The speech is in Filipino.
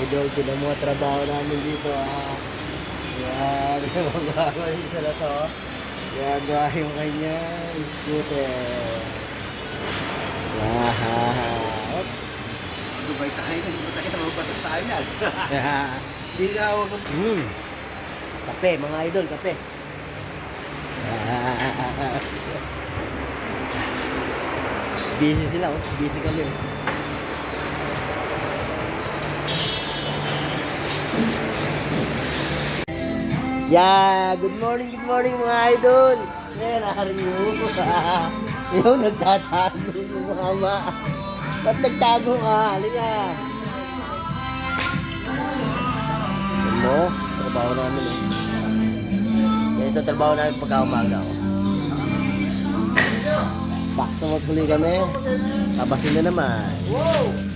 idol, tinan mo trabaho namin dito yan, magagawa yung isa na to. Gagawa yung kanya scooter. Wow. Dubai tayo, hindi tayo na mabatas tayo yan. Hindi ka huwag kape, mga idol, kape. Busy sila, oh. Busy kami. Yeah, good morning mga idol. Ngayon, nakariyo. Yung nagtatago yung mama. Ba't nagtago ka? Halika. Ano? Trabaho namin eh. Ganito trabaho namin pagka umaga. Back to work ulit kami. Kabasin na naman. Wow!